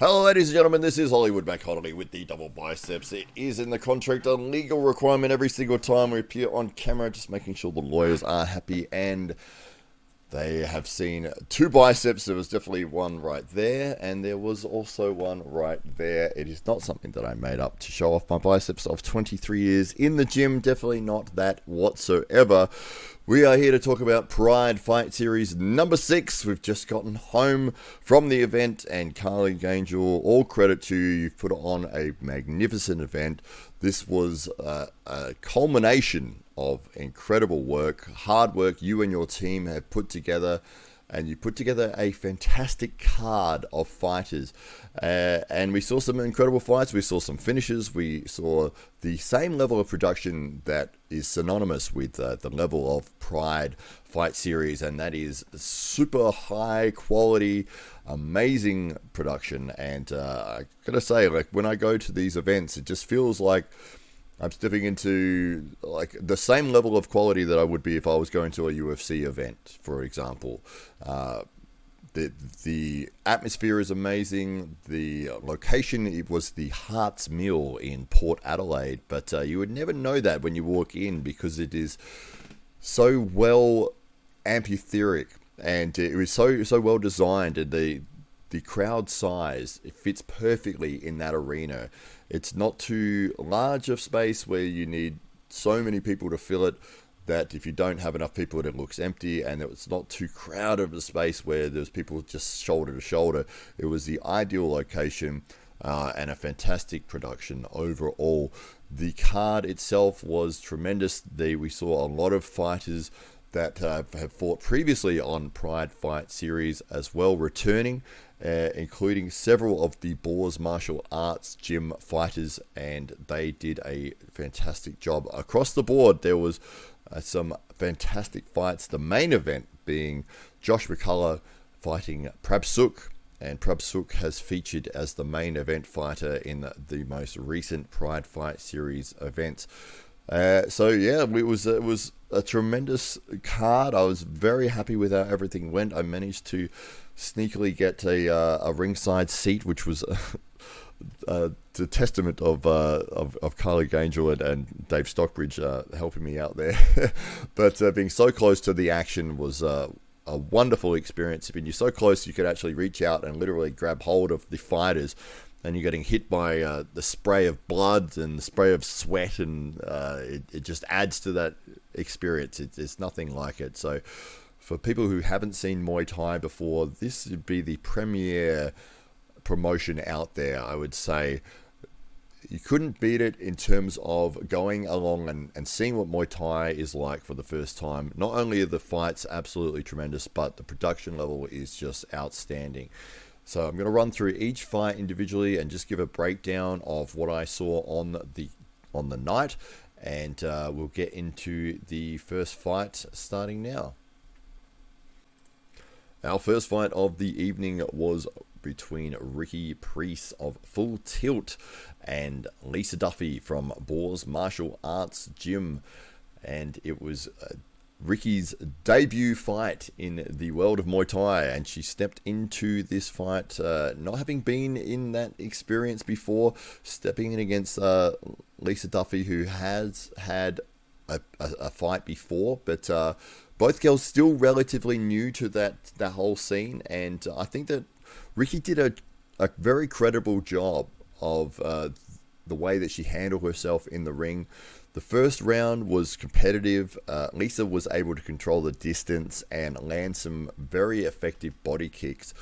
Hello ladies and gentlemen, this is Hollywood McCollouch with the double biceps. It is in the contract a legal requirement every single time we appear on camera, just making sure the lawyers are happy, and they have seen two biceps. There was definitely one right there, and there was also one right there. It is not something that I made up to show off my biceps of 23 years in the gym, definitely not that whatsoever. We are here to talk about Pride Fight Series number 6. We've just gotten home from the event, and Carly Angel, all credit to you. You've put on a magnificent event. This was a culmination of incredible work, hard work you and your team have put together, and you put together a fantastic card of fighters. And we saw some incredible fights. We saw some finishes. We saw the same level of production that is synonymous with the level of Pride Fight Series, and that is super high quality, amazing production. And I gotta say, like, when I go to these events, it just feels like I'm stepping into like the same level of quality that I would be if I was going to a UFC event, for example. The atmosphere is amazing. The location, it was the Heart's Mill in Port Adelaide, but you would never know that when you walk in because it is so well amphitheatric, and it was so well designed, and the crowd size, it fits perfectly in that arena. It's not too large of space where you need so many people to fill it that if you don't have enough people it looks empty, and it's not too crowded of a space where there's people just shoulder to shoulder. It was the ideal location and a fantastic production overall. The card itself was tremendous. We saw a lot of fighters that have fought previously on Pride Fight Series as well returning, including several of the Borne martial arts gym fighters, and they did a fantastic job across the board. There was some fantastic fights, the main event being Josh McCollouch fighting Pabsuek, and Pabsuek has featured as the main event fighter in the most recent Pride Fight Series events. So yeah, it was a tremendous card. I was very happy with how everything went. I managed to sneakily get a ringside seat, which was the testament of Carly Angel and Dave Stockbridge helping me out there. But being so close to the action was a wonderful experience. When you're so close, you could actually reach out and literally grab hold of the fighters, and you're getting hit by the spray of blood and the spray of sweat, and it just adds to that experience. It's nothing like it. So for people who haven't seen Muay Thai before, this would be the premier promotion out there, I would say. You couldn't beat it in terms of going along and seeing what Muay Thai is like for the first time. Not only are the fights absolutely tremendous, but the production level is just outstanding. So I'm going to run through each fight individually and just give a breakdown of what I saw on the night, and we'll get into the first fight starting now. Our first fight of the evening was between Rikki Preece of Full Tilt and Lisa Duffy from Borne Martial Arts Gym, and it was Rikki's debut fight in the world of Muay Thai, and she stepped into this fight not having been in that experience before, stepping in against Lisa Duffy, who has had a fight before, but both girls still relatively new to that whole scene, and I think that Rikki did a very credible job of the way that she handled herself in the ring. The first round was competitive. Lisa was able to control the distance and land some very effective body kicks.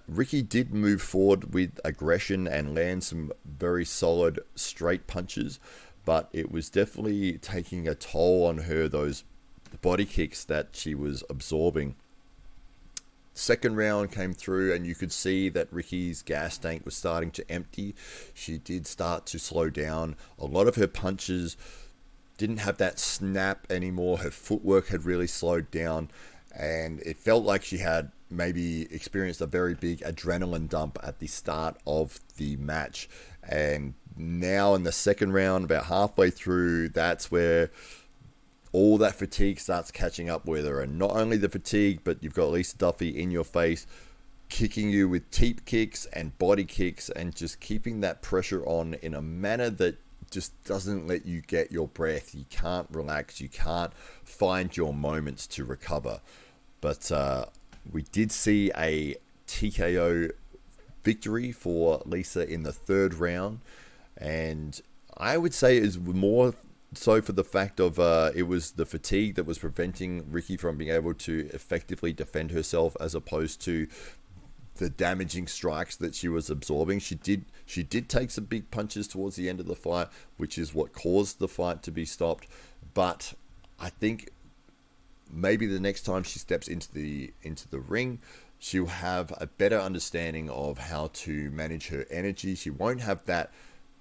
Rikki did move forward with aggression and land some very solid straight punches, but it was definitely taking a toll on her, those body kicks that she was absorbing. Second round came through, and you could see that Rikki's gas tank was starting to empty. She did start to slow down. A lot of her punches didn't have that snap anymore. Her footwork had really slowed down, and it felt like she had maybe experienced a very big adrenaline dump at the start of the match. And now in the second round, about halfway through, that's where all that fatigue starts catching up with her. And not only the fatigue, but you've got Lisa Duffy in your face, kicking you with teep kicks and body kicks and just keeping that pressure on in a manner that just doesn't let you get your breath. You can't relax. You can't find your moments to recover. But we did see a TKO victory for Lisa in the third round. And I would say it is more so for the fact of it was the fatigue that was preventing Rikki from being able to effectively defend herself, as opposed to the damaging strikes that she was absorbing. She did take some big punches towards the end of the fight, which is what caused the fight to be stopped. But I think maybe the next time she steps into the ring, she'll have a better understanding of how to manage her energy. She won't have that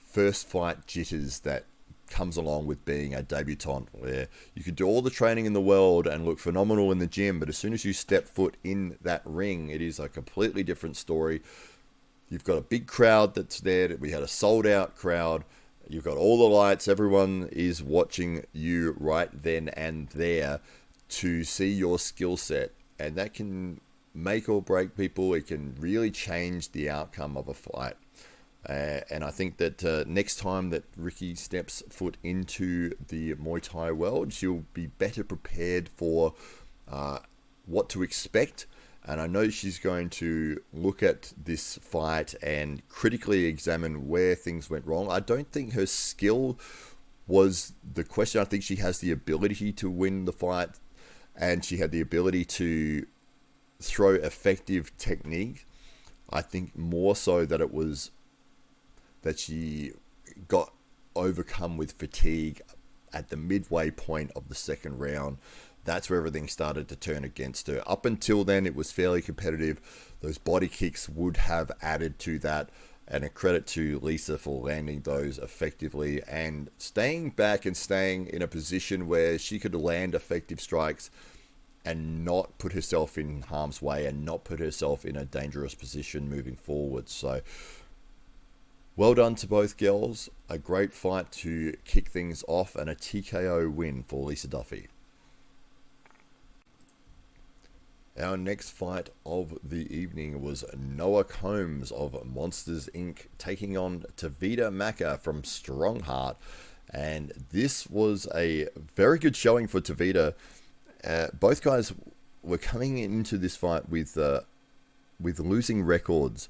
first fight jitters that comes along with being a debutante, where you could do all the training in the world and look phenomenal in the gym, but as soon as you step foot in that ring, it is a completely different story. You've got a big crowd that's there. We had a sold out crowd. You've got all the lights. Everyone is watching you right then and there to see your skill set, and that can make or break people. It can really change the outcome of a fight. And I think that next time that Rikki steps foot into the Muay Thai world, she'll be better prepared for what to expect. And I know she's going to look at this fight and critically examine where things went wrong. I don't think her skill was the question. I think she has the ability to win the fight, and she had the ability to throw effective technique. I think more so that it was that she got overcome with fatigue at the midway point of the second round. That's where everything started to turn against her. Up until then, it was fairly competitive. Those body kicks would have added to that, and a credit to Lisa for landing those effectively and staying back and staying in a position where she could land effective strikes and not put herself in harm's way and not put herself in a dangerous position moving forward. So well done to both girls. A great fight to kick things off, and a TKO win for Lisa Duffy. Our next fight of the evening was Noah Combs of Monsters Inc. taking on Tevita Maka from Strongheart. And this was a very good showing for Tevita. Both guys were coming into this fight with losing records,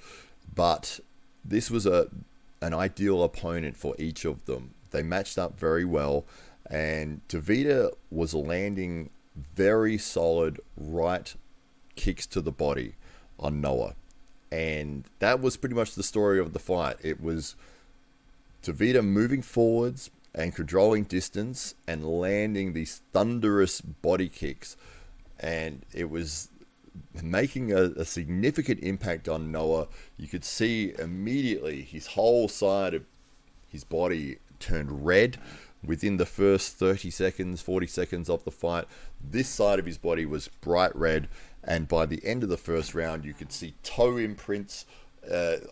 but this was an ideal opponent for each of them. They matched up very well, and Tevita was landing very solid right kicks to the body on Noah. And that was pretty much the story of the fight. It was Tevita moving forwards and controlling distance and landing these thunderous body kicks. And it was making a significant impact on Noah. You could see immediately his whole side of his body turned red within the first 30 seconds, 40 seconds of the fight. This side of his body was bright red, and by the end of the first round, you could see toe imprints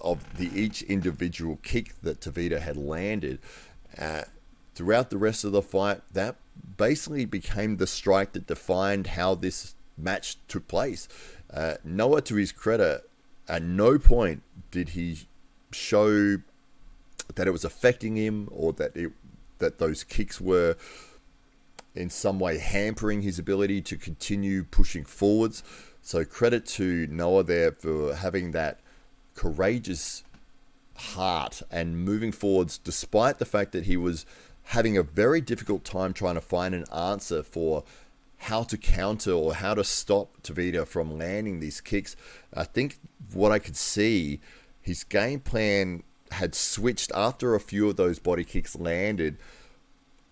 of each individual kick that Tevita had landed. Throughout the rest of the fight, that basically became the strike that defined how this match took place. Noah, to his credit, at no point did he show that it was affecting him, or that those kicks were in some way hampering his ability to continue pushing forwards. So credit to Noah there for having that courageous heart and moving forwards, despite the fact that he was having a very difficult time trying to find an answer for how to counter or how to stop Tevita from landing these kicks. I think what I could see, his game plan had switched after a few of those body kicks landed,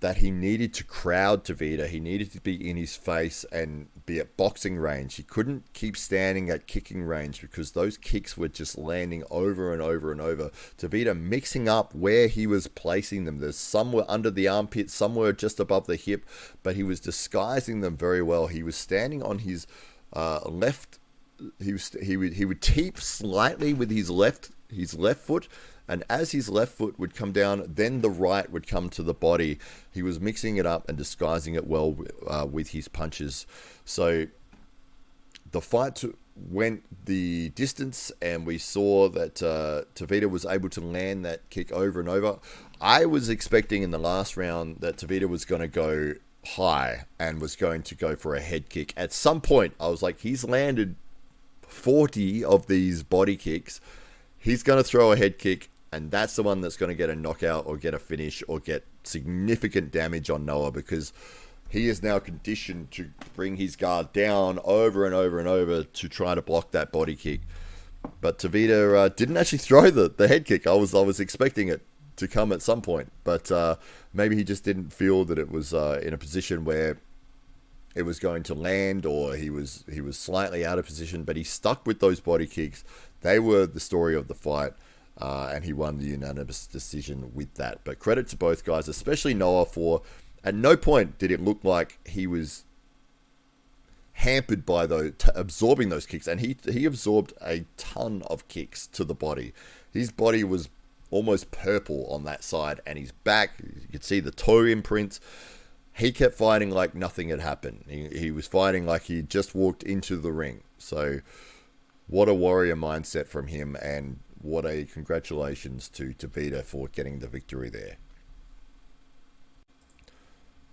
that he needed to crowd Tevita. He needed to be in his face and be at boxing range. He couldn't keep standing at kicking range because those kicks were just landing over and over and over. Tevita mixing up where he was placing them. There's some were under the armpit, some were just above the hip, but he was disguising them very well. He was standing on his left. He would teep slightly with his left foot, and as his left foot would come down, then the right would come to the body. He was mixing it up and disguising it well with his punches. So the fight went the distance, and we saw that Tevita was able to land that kick over and over. I was expecting in the last round that Tevita was going to go high and was going to go for a head kick. At some point, I was like, he's landed 40 of these body kicks. He's going to throw a head kick, and that's the one that's going to get a knockout or get a finish or get significant damage on Noah, because he is now conditioned to bring his guard down over and over and over to try to block that body kick. But Tevita didn't actually throw the head kick. I was expecting it to come at some point, but maybe he just didn't feel that it was in a position where it was going to land, or he was slightly out of position. But he stuck with those body kicks. They were the story of the fight, and he won the unanimous decision with that. But credit to both guys, especially Noah, for at no point did it look like he was hampered by absorbing those kicks, and he absorbed a ton of kicks to the body. His body was almost purple on that side, and his back, you could see the toe imprints. He kept fighting like nothing had happened. He was fighting like he just walked into the ring. So what a warrior mindset from him, and what a congratulations to Tevita for getting the victory there.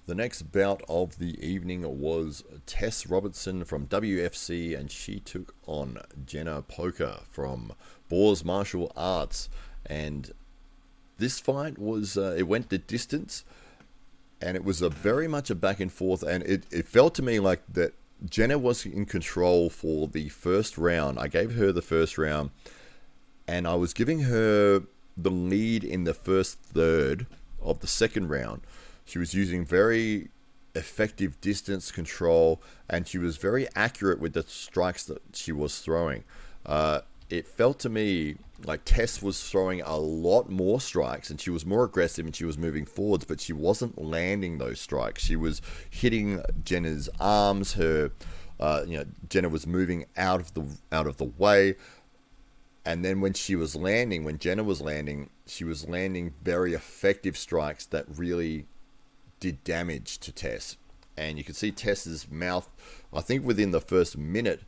The next bout of the evening was Tess Robertson from WFC, and she took on Jenna Poker from Boars Martial Arts. And this fight was, it went the distance, and it was very much a back and forth, and it felt to me like that Jenna was in control for the first round. I gave her the first round, and I was giving her the lead in the first third of the second round. She was using very effective distance control, and she was very accurate with the strikes that she was throwing. It felt to me like Tess was throwing a lot more strikes, and she was more aggressive, and she was moving forwards, but she wasn't landing those strikes. She was hitting Jenna's arms. Jenna was moving out of the way. And then when Jenna was landing, she was landing very effective strikes that really did damage to Tess. And you could see Tess's mouth, I think within the first minute,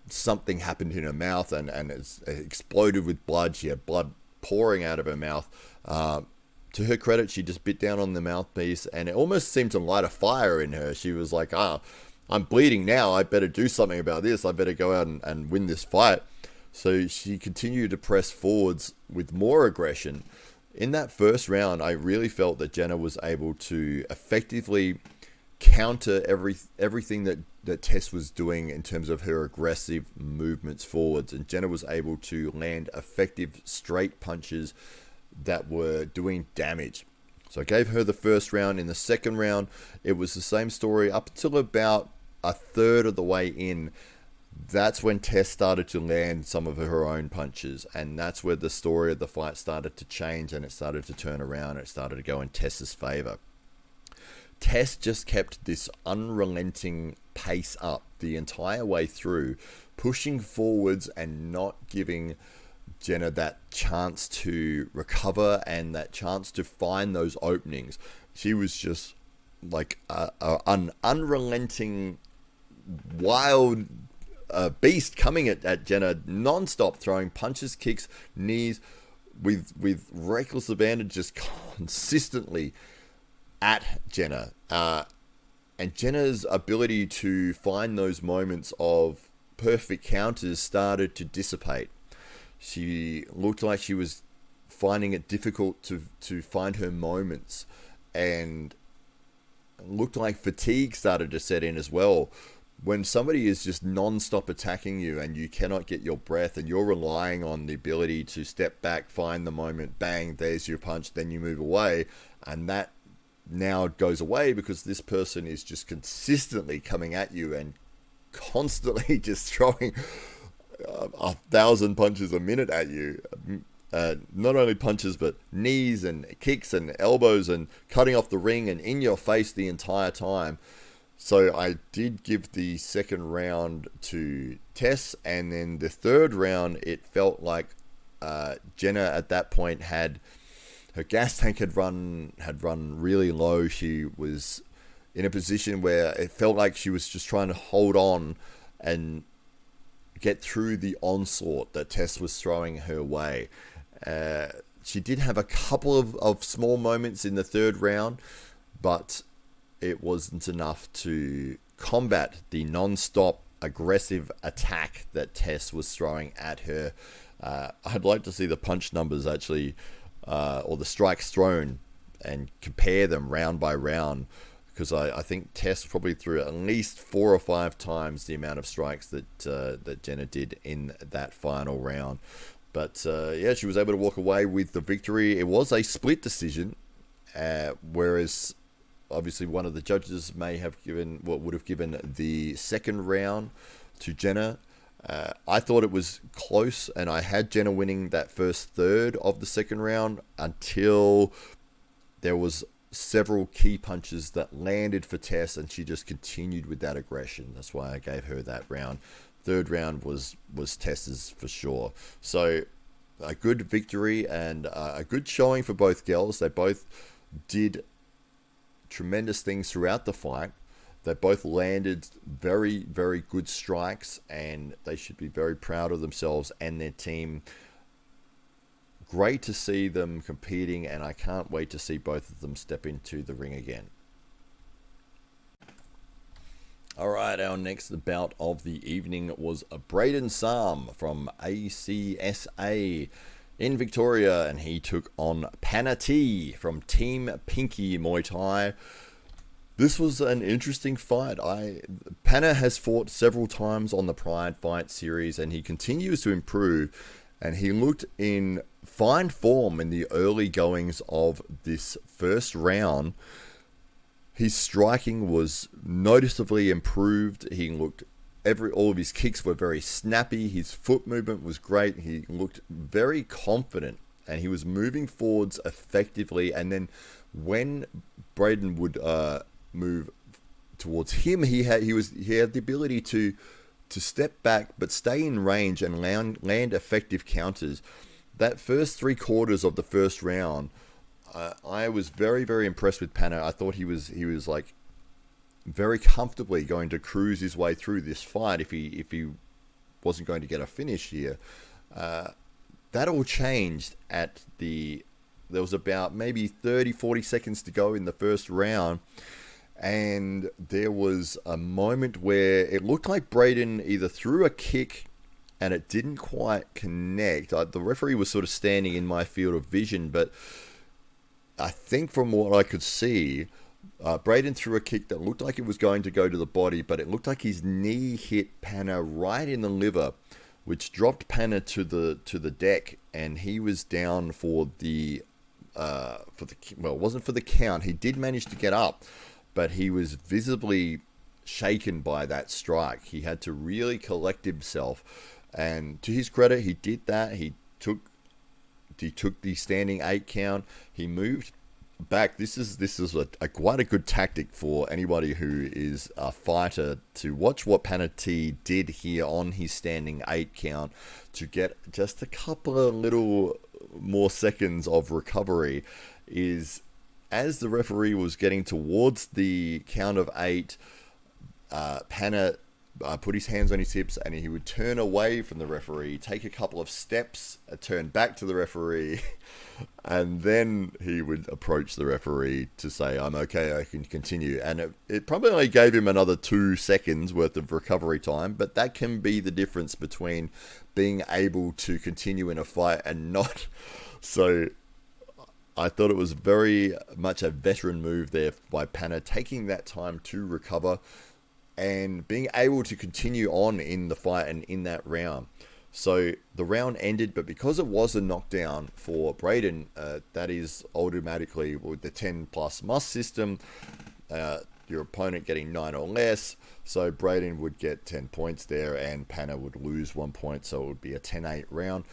something happened in her mouth, and it exploded with blood. She had blood pouring out of her mouth. To her credit, she just bit down on the mouthpiece, and it almost seemed to light a fire in her. She was like, I'm bleeding now. I better do something about this. I better go out and win this fight. So she continued to press forwards with more aggression. In that first round, I really felt that Jenna was able to effectively counter everything that Tess was doing in terms of her aggressive movements forwards. And Jenna was able to land effective straight punches that were doing damage. So I gave her the first round. In the second round, it was the same story up until about a third of the way in. That's when Tess started to land some of her own punches, and that's where the story of the fight started to change, and it started to turn around. It started to go in Tess's favor. Tess just kept this unrelenting pace up the entire way through, pushing forwards and not giving Jenna that chance to recover and that chance to find those openings. She was just like an unrelenting, wild beast coming at Jenna non-stop, throwing punches, kicks, knees with reckless abandon, just consistently at Jenna. And Jenna's ability to find those moments of perfect counters started to dissipate. She looked like she was finding it difficult to find her moments, and looked like fatigue started to set in as well. When somebody is just non-stop attacking you and you cannot get your breath, and you're relying on the ability to step back, find the moment, bang, there's your punch, then you move away, and that now goes away because this person is just consistently coming at you and constantly just throwing 1,000 punches a minute at you. Not only punches, but knees and kicks and elbows, and cutting off the ring and in your face the entire time. So I did give the second round to Tess, and then the third round, it felt like Jenna at that point had her gas tank had run really low. She was in a position where it felt like she was just trying to hold on, and get through the onslaught that Tess was throwing her way. She did have a couple of small moments in the third round, but it wasn't enough to combat the non-stop aggressive attack that Tess was throwing at her. I'd like to see the punch numbers actually, or the strikes thrown, and compare them round by round, because I think Tess probably threw at least 4 or 5 times the amount of strikes that Jenna did in that final round. But yeah, she was able to walk away with the victory. It was a split decision, whereas obviously one of the judges may have would have given the second round to Jenna. I thought it was close, and I had Jenna winning that first third of the second round until there was several key punches that landed for Tess, and she just continued with that aggression. That's why I gave her that round. Third round was Tess's for sure. So a good victory and a good showing for both girls. They both did tremendous things throughout the fight. They both landed very, very good strikes, and they should be very proud of themselves and their team. Great to see them competing, and I can't wait to see both of them step into the ring again. Alright, our next bout of the evening was Braden Tsam from ACSA in Victoria, and he took on Pana from Team Pinky Muay Thai. This was an interesting fight. Pana has fought several times on the Pride Fight series, and he continues to improve, and he looked in fine form in the early goings of this first round. His striking was noticeably improved. He looked all of his kicks were very snappy. His foot movement was great. He looked very confident, and he was moving forwards effectively. And then when Braden would move towards him, he had the ability to step back but stay in range and land effective counters. That first 3/4 of the first round, I was very, very impressed with Pana. I thought he was like very comfortably going to cruise his way through this fight if he wasn't going to get a finish here. That all changed there was about maybe 30-40 seconds to go in the first round, and there was a moment where it looked like Braden either threw a kick and it didn't quite connect. The referee was sort of standing in my field of vision, but I think from what I could see, Braden threw a kick that looked like it was going to go to the body, but it looked like his knee hit Pana right in the liver, which dropped Pana to the deck, and he was down for the it wasn't for the count. He did manage to get up, but he was visibly shaken by that strike. He had to really collect himself, and to his credit, he did that. He took the standing 8 count. He moved back. This is quite a good tactic for anybody who is a fighter to watch what Pana did here on his standing 8 count to get just a couple of little more seconds of recovery. Is as the referee was getting towards the count of 8, Pana put his hands on his hips, and he would turn away from the referee, take a couple of steps, turn back to the referee, and then he would approach the referee to say, "I'm okay, I can continue." And it probably only gave him another 2 seconds worth of recovery time, but that can be the difference between being able to continue in a fight and not. So I thought it was very much a veteran move there by Pana, taking that time to recover and being able to continue on in the fight and in that round. So the round ended, but because it was a knockdown for Braden, that is automatically with the 10 plus must system, your opponent getting 9 or less. So Braden would get 10 points there, and Pana would lose 1 point. So it would be a 10-8 round.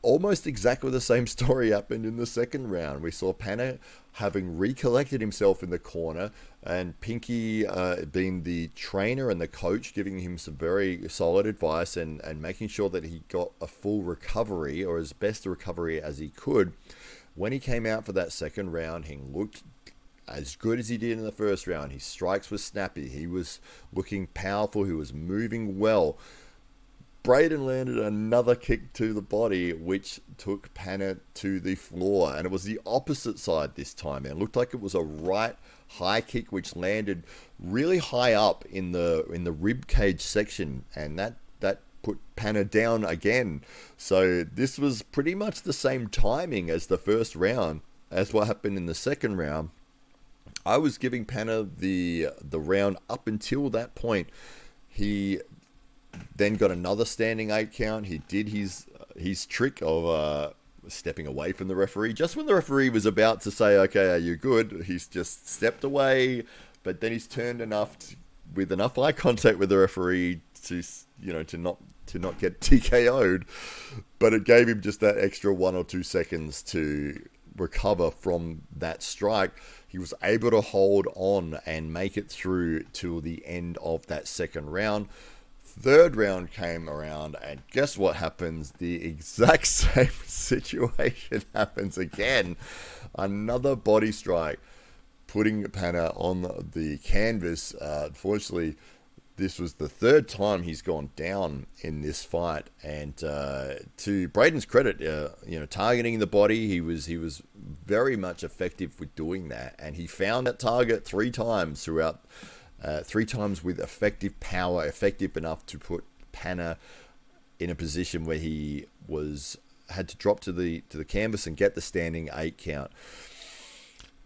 Almost exactly the same story happened in the second round. We saw Pana having recollected himself in the corner, and Pinky being the trainer and the coach, giving him some very solid advice and making sure that he got a full recovery, or as best a recovery as he could. When he came out for that second round, he looked as good as he did in the first round. His strikes were snappy. He was looking powerful. He was moving well. Braden landed another kick to the body, which took Pana to the floor. And it was the opposite side this time. It looked like it was a right high kick, which landed really high up in the rib cage section. And that put Pana down again. So this was pretty much the same timing as the first round as what happened in the second round. I was giving Pana the round up until that point. He then got another standing 8 count. He did his trick of stepping away from the referee. Just when the referee was about to say, okay, are you good? He's just stepped away, but then he's turned with enough eye contact with the referee to not get TKO'd. But it gave him just that extra 1 or 2 seconds to recover from that strike. He was able to hold on and make it through till the end of that second round. Third round came around, and guess what happens? The exact same situation happens again. Another body strike, putting Pana on the canvas. Unfortunately, this was the third time he's gone down in this fight, and to Braden's credit, targeting the body, he was very much effective with doing that, and he found that target 3 times throughout. 3 times with effective power, effective enough to put Pana in a position where he had to drop to the canvas and get the standing 8 count.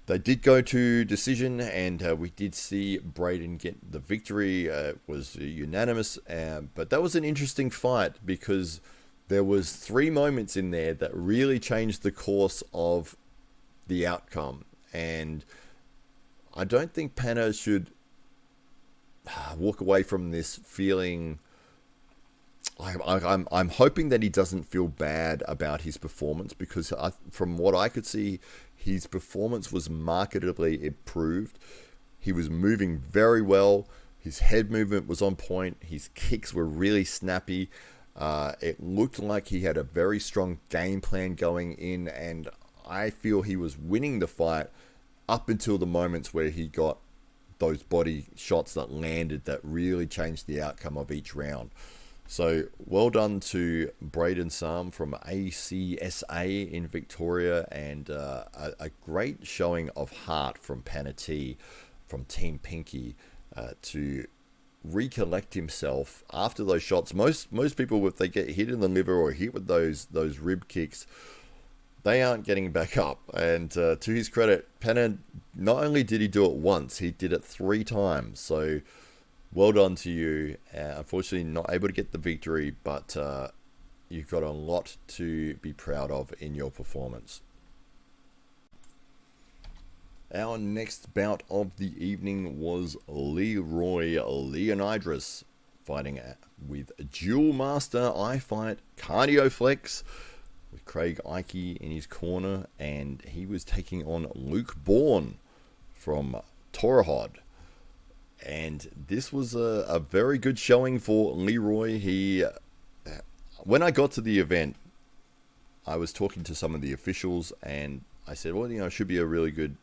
They did go to decision, and we did see Braden get the victory. It was unanimous, but that was an interesting fight because there was 3 moments in there that really changed the course of the outcome, and I don't think Pana should walk away from this feeling. I'm hoping that he doesn't feel bad about his performance, because from what I could see, his performance was markedly improved. He was moving very well. His head movement was on point. His kicks were really snappy. It looked like he had a very strong game plan going in, and I feel he was winning the fight up until the moments where he got those body shots that landed that really changed the outcome of each round. So well done to Braden Tsam from ACSA in Victoria, and a great showing of heart from Pana T from Team Pinky to recollect himself after those shots. Most people, if they get hit in the liver or hit with those rib kicks, they aren't getting back up. And to his credit, Pana, not only did he do it once, he did it 3 times. So well done to you. Unfortunately, not able to get the victory, but you've got a lot to be proud of in your performance. Our next bout of the evening was Leroy Leondaris fighting with Dual Master I Fight Cardio Flex, with Craig Ike in his corner, and he was taking on Luke Borne from Torahod. And this was a very good showing for Leroy. When I got to the event, I was talking to some of the officials, and I said, well, it should be a really good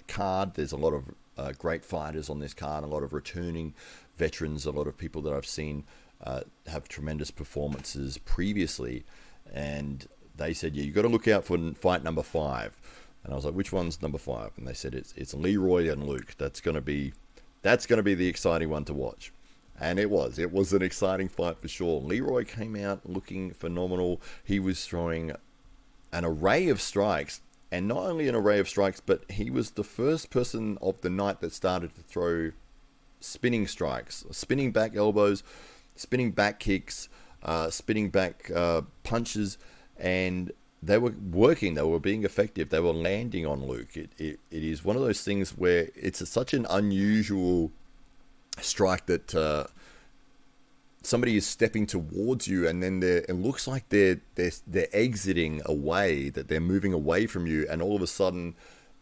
card. There's a lot of great fighters on this card, a lot of returning veterans, a lot of people that I've seen have tremendous performances previously. And they said, yeah, you got to look out for fight number 5. And I was like, which one's number 5? And they said it's Leroy and Luke. That's going to be the exciting one to watch. And it was an exciting fight for sure. Leroy came out looking phenomenal. He was throwing an array of strikes, and not only an array of strikes, but he was the first person of the night that started to throw spinning strikes, spinning back elbows, spinning back kicks, spinning back punches, and they were working. They were being effective. They were landing on Luke. It is one of those things where it's such an unusual strike that somebody is stepping towards you, and then it looks like they're exiting away, that they're moving away from you, and all of a sudden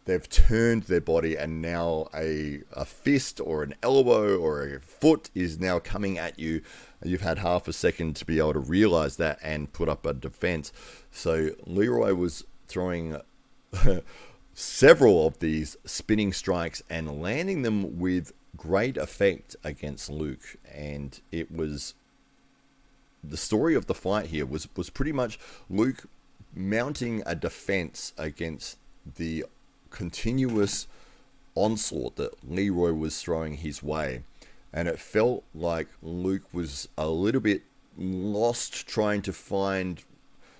they've turned their body, and now a fist or an elbow or a foot is now coming at you. You've had half a second to be able to realize that and put up a defense. So Leroy was throwing several of these spinning strikes and landing them with great effect against Luke. And it was the story of the fight here was pretty much Luke mounting a defense against the continuous onslaught that Leroy was throwing his way. And it felt like Luke was a little bit lost trying to find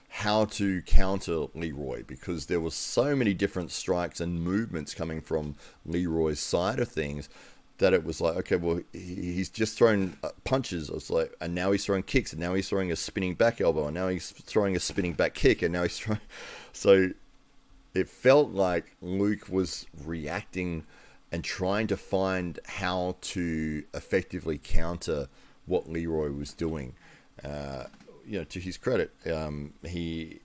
how to counter Leroy, because there were so many different strikes and movements coming from Leroy's side of things that it was like, okay, well, he's just throwing punches. It's like, and now he's throwing kicks, and now he's throwing a spinning back elbow, and now he's throwing a spinning back kick, and now he's throwing. So it felt like Luke was reacting and trying to find how to effectively counter what Leroy was doing. To his credit, he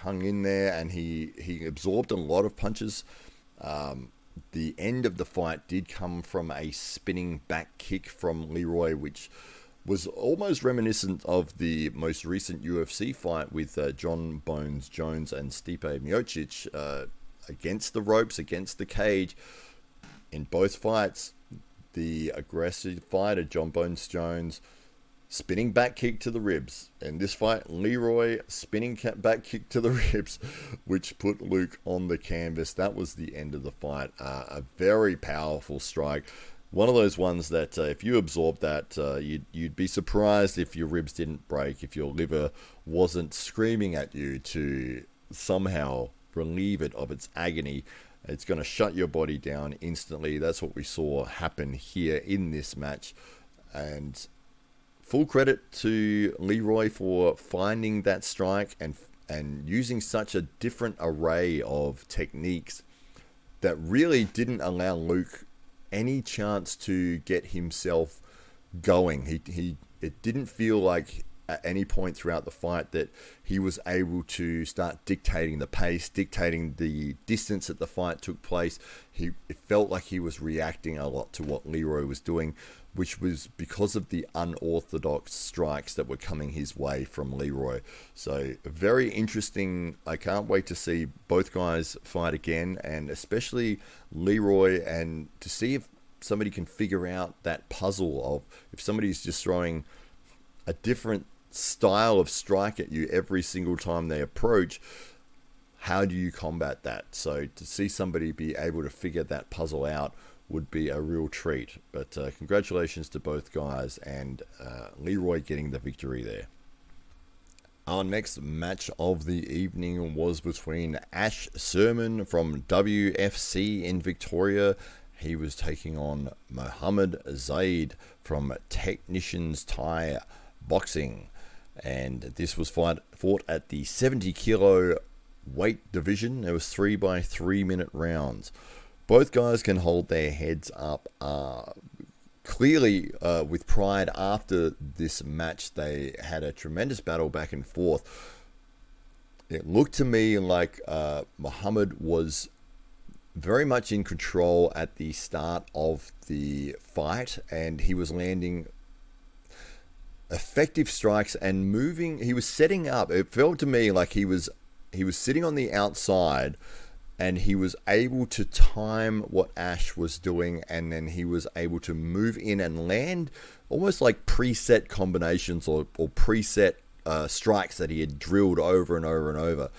hung in there and he absorbed a lot of punches. The end of the fight did come from a spinning back kick from Leroy, which was almost reminiscent of the most recent UFC fight with Jon Bones Jones and Stipe Miocic against the ropes, against the cage. In both fights, the aggressive fighter, Jon Bones Jones, spinning back kick to the ribs. In this fight, Leroy spinning back kick to the ribs, which put Luke on the canvas. That was the end of the fight. A very powerful strike. One of those ones that if you absorb that, you'd be surprised if your ribs didn't break, if your liver wasn't screaming at you to somehow relieve it of its agony. It's going to shut your body down instantly. That's what we saw happen here in this match. And full credit to Leroy for finding that strike and using such a different array of techniques that really didn't allow Luke any chance to get himself going. It didn't feel like at any point throughout the fight that he was able to start dictating the pace, dictating the distance that the fight took place. It felt like he was reacting a lot to what Leroy was doing, which was because of the unorthodox strikes that were coming his way from Leroy. So very interesting. I can't wait to see both guys fight again, and especially Leroy, and to see if somebody can figure out that puzzle of if somebody's just throwing a different style of strike at you every single time they approach, how do you combat that? So to see somebody be able to figure that puzzle out would be a real treat. But congratulations to both guys, and Leroy getting the victory there. Our next match of the evening was between Ash Surman from WFC in Victoria. He was taking on Mohammed Zaid from Technicians Thai Boxing. And this was fought at the 70 kilo weight division. It was 3 by 3 minute rounds. Both guys can hold their heads up clearly with pride. After this match, they had a tremendous battle back and forth. It looked to me like Muhammad was very much in control at the start of the fight, and he was landing effective strikes and moving. He was setting up. It felt to me like he was sitting on the outside, and he was able to time what Ash was doing, and then he was able to move in and land almost like preset combinations or preset strikes that he had drilled over and over and over.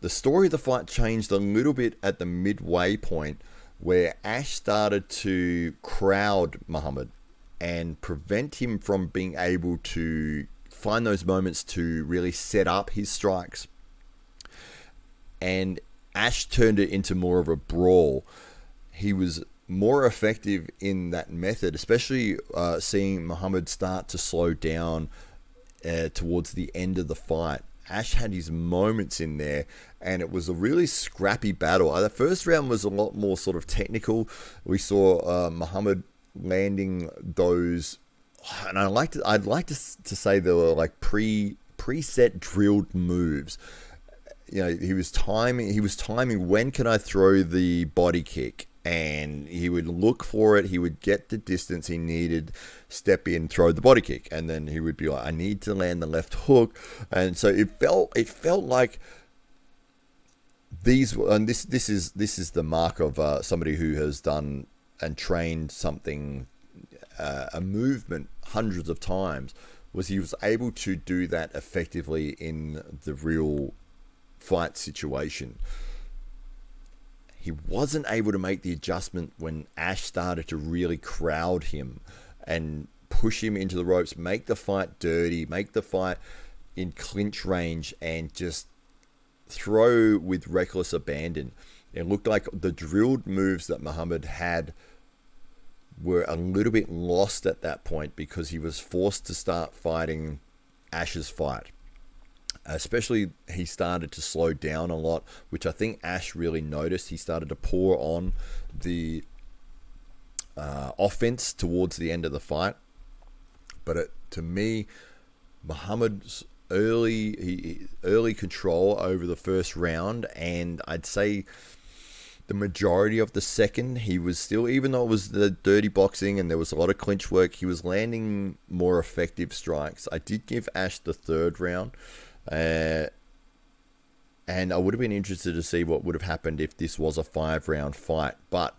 The story of the fight changed a little bit at the midway point, where Ash started to crowd Muhammad and prevent him from being able to find those moments to really set up his strikes. And Ash turned it into more of a brawl. He was more effective in that method, especially seeing Muhammad start to slow down towards the end of the fight. Ash had his moments in there, and it was a really scrappy battle. The first round was a lot more sort of technical. We saw Muhammad landing those, and I'd like to say they were like preset drilled moves. You know, he was timing when can I throw the body kick, and he would look for it. He would get the distance he needed, step in, throw the body kick, and then he would be like, I need to land the left hook. And so it felt like This is the mark of somebody who has done and trained something, a movement hundreds of times. Was he was able to do that effectively in the real fight situation. He wasn't able to make the adjustment when Ash started to really crowd him and push him into the ropes, make the fight dirty, make the fight in clinch range, and just throw with reckless abandon. It looked like the drilled moves that Muhammad had were a little bit lost at that point because he was forced to start fighting Ash's fight. Especially, he started to slow down a lot, which I think Ash really noticed. He started to pour on the offense towards the end of the fight. But to me, Muhammad's early control over the first round, and I'd say the majority of the second, he was still, even though it was the dirty boxing and there was a lot of clinch work, he was landing more effective strikes. I did give Ash the third round. And I would have been interested to see what would have happened if this was a 5-round fight. But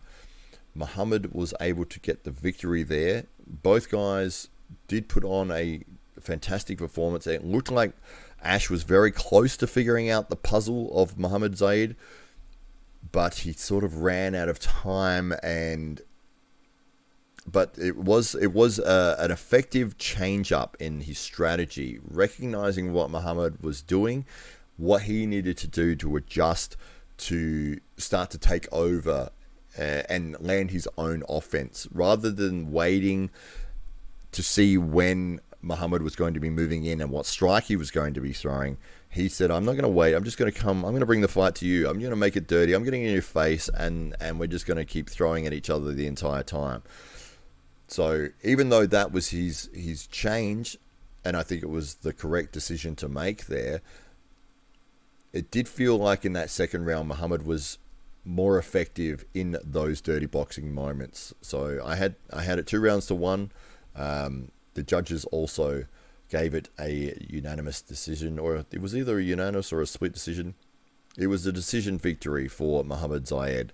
Muhammad was able to get the victory there. Both guys did put on a fantastic performance. It looked like Ash was very close to figuring out the puzzle of Muhammad Zaid, but he sort of ran out of time. But it was an effective change-up in his strategy, recognizing what Muhammad was doing, what he needed to do to adjust to start to take over and land his own offense, rather than waiting to see when Muhammad was going to be moving in and what strike he was going to be throwing. He said, I'm not going to wait. I'm just going to come. I'm going to bring the fight to you. I'm going to make it dirty. I'm getting in your face, and we're just going to keep throwing at each other the entire time. So even though that was his change, and I think it was the correct decision to make there, it did feel like in that second round, Muhammad was more effective in those dirty boxing moments. So I had it 2-1. The judges also gave it a unanimous decision, or it was either a unanimous or a split decision. It was a decision victory for Muhammad Zaid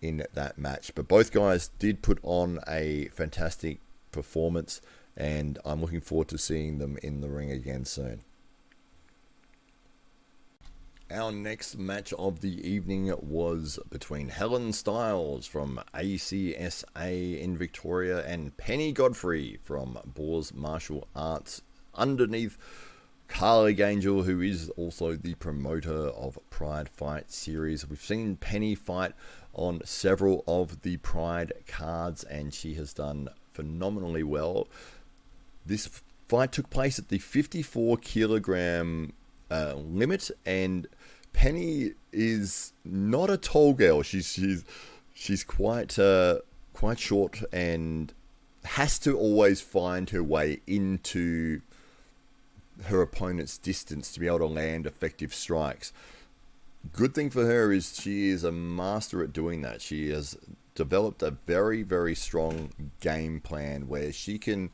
in that match. But both guys did put on a fantastic performance, and I'm looking forward to seeing them in the ring again soon. Our next match of the evening was between Helen Stiles from ACSA in Victoria and Penny Godfrey from Boars Martial Arts, underneath Carly Angel, who is also the promoter of Pride Fight Series. We've seen Penny fight on several of the Pride cards, and she has done phenomenally well. This fight took place at the 54 kilogram limit, and Penny is not a tall girl. She's quite short and has to always find her way into her opponent's distance to be able to land effective strikes. Good thing for her is she is a master at doing that. She has developed a very, very strong game plan where she can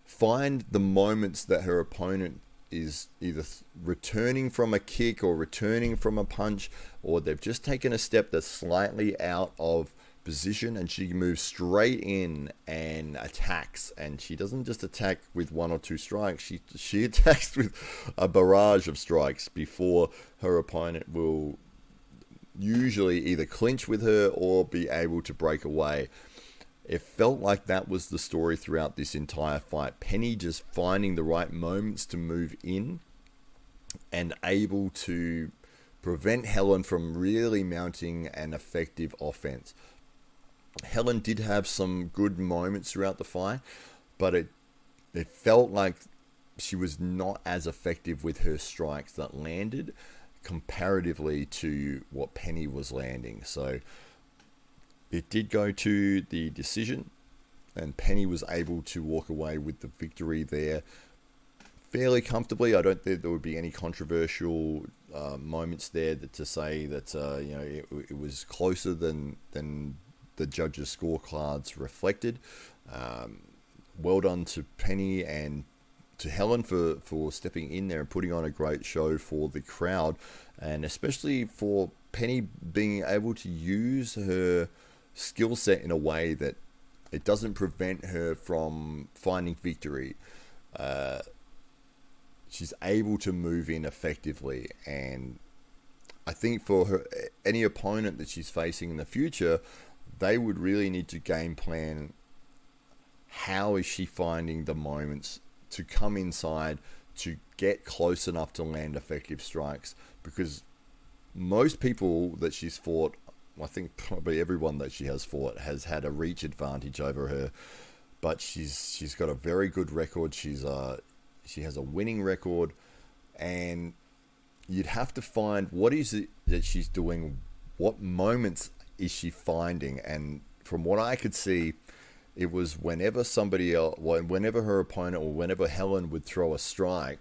find the moments that her opponent is either returning from a kick or returning from a punch, or they've just taken a step that's slightly out of position, and she moves straight in and attacks. And she doesn't just attack with 1 or 2 strikes, she attacks with a barrage of strikes before her opponent will usually either clinch with her or be able to break away. It felt like that was the story throughout this entire fight. Penny just finding the right moments to move in and able to prevent Helen from really mounting an effective offense. Helen did have some good moments throughout the fight, but it felt like she was not as effective with her strikes that landed comparatively to what Penny was landing. So it did go to the decision, and Penny was able to walk away with the victory there fairly comfortably. I don't think there would be any controversial moments there to say that it was closer than the judges' scorecards reflected. Well done to Penny and to Helen for stepping in there and putting on a great show for the crowd, and especially for Penny being able to use her skill set in a way that it doesn't prevent her from finding victory. She's able to move in effectively, and I think for her, any opponent that she's facing in the future, they would really need to game plan how is she finding the moments to come inside, to get close enough to land effective strikes, because most people that she's fought, I think probably everyone that she has fought, has had a reach advantage over her, but she's got a very good record. She has a winning record, and you'd have to find what is it that she's doing, what moments is she finding, and from what I could see, it was whenever somebody else, whenever her opponent or whenever Helen would throw a strike,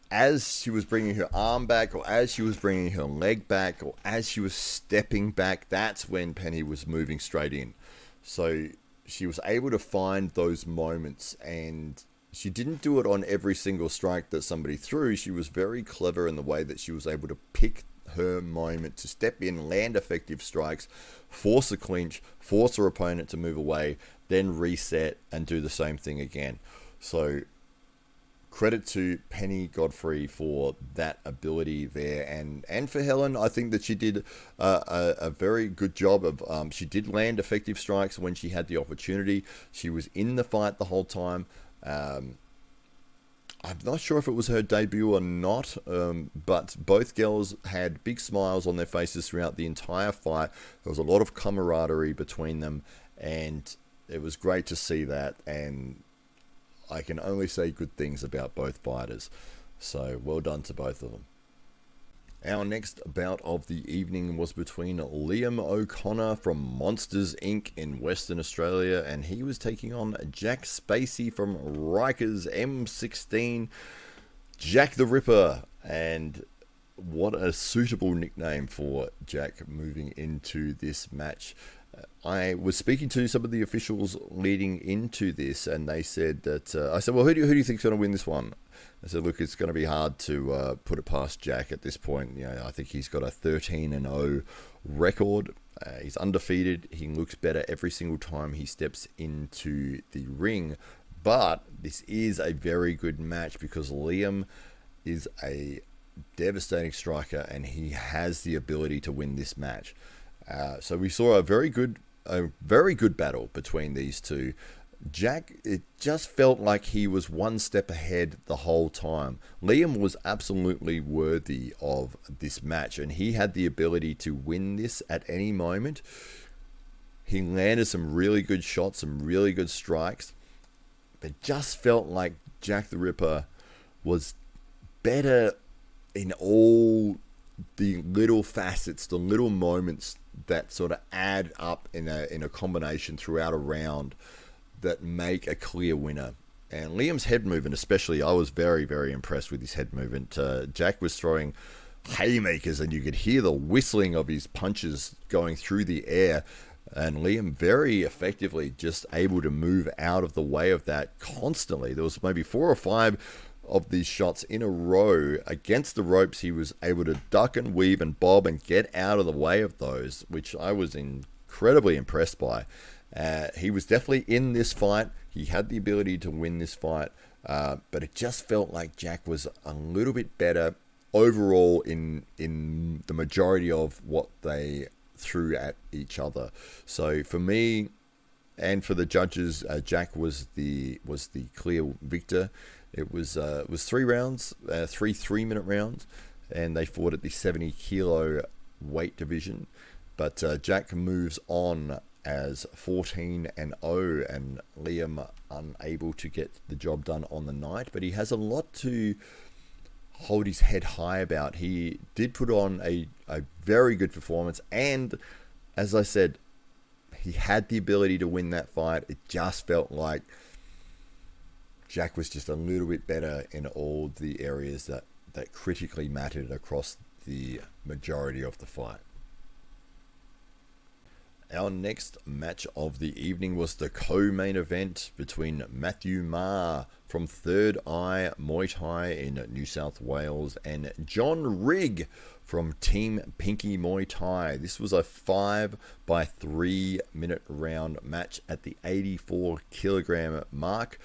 as she was bringing her arm back, or as she was bringing her leg back, or as she was stepping back, that's when Penny was moving straight in. So she was able to find those moments, and she didn't do it on every single strike that somebody threw. She was very clever in the way that she was able to pick her moment to step in, land effective strikes, force a clinch, force her opponent to move away, then reset and do the same thing again. So credit to Penny Godfrey for that ability there, and for Helen, I think that she did a very good job of. She did land effective strikes when she had the opportunity. She was in the fight the whole time. I'm not sure if it was her debut or not, but both girls had big smiles on their faces throughout the entire fight. There was a lot of camaraderie between them, and it was great to see that, and I can only say good things about both fighters. So well done to both of them. Our next bout of the evening was between Liam O'Connor from Monsters Inc. in Western Australia, and he was taking on Jack Spacie from Rikers M16, Jack the Ripper. And what a suitable nickname for Jack moving into this match. I was speaking to some of the officials leading into this, and they said that I said, well, who do you think's going to win this one? I said, look, it's going to be hard to put it past Jack at this point. You know, I think he's got a 13-0 record. He's undefeated. He looks better every single time he steps into the ring. But this is a very good match because Liam is a devastating striker, and he has the ability to win this match. So we saw a very good battle between these two. Jack, it just felt like he was one step ahead the whole time. Liam was absolutely worthy of this match, and he had the ability to win this at any moment. He landed some really good shots, some really good strikes, but just felt like Jack the Ripper was better in all the little facets, the little moments that sort of add up in a combination throughout a round that make a clear winner. And Liam's head movement especially, I was very, very impressed with his head movement. Jack was throwing haymakers, and you could hear the whistling of his punches going through the air, and Liam very effectively just able to move out of the way of that constantly. There was maybe 4 or 5 of these shots in a row against the ropes. He was able to duck and weave and bob and get out of the way of those, which I was incredibly impressed by. He was definitely in this fight. He had the ability to win this fight, but it just felt like Jack was a little bit better overall in the majority of what they threw at each other. So for me and for the judges, Jack was the clear victor. It was 3 rounds, 3 3-minute rounds, and they fought at the 70 kilo weight division. But Jack moves on as 14-0, and Liam unable to get the job done on the night. But he has a lot to hold his head high about. He did put on a very good performance, and as I said, he had the ability to win that fight. It just felt like Jack was just a little bit better in all the areas that critically mattered across the majority of the fight. Our next match of the evening was the co-main event between Maher from Third Eye Muay Thai in New South Wales and Jon Rig from Team Pinky Muay Thai. This was a 5-by-3 minute round match at the 84 kilogram mark.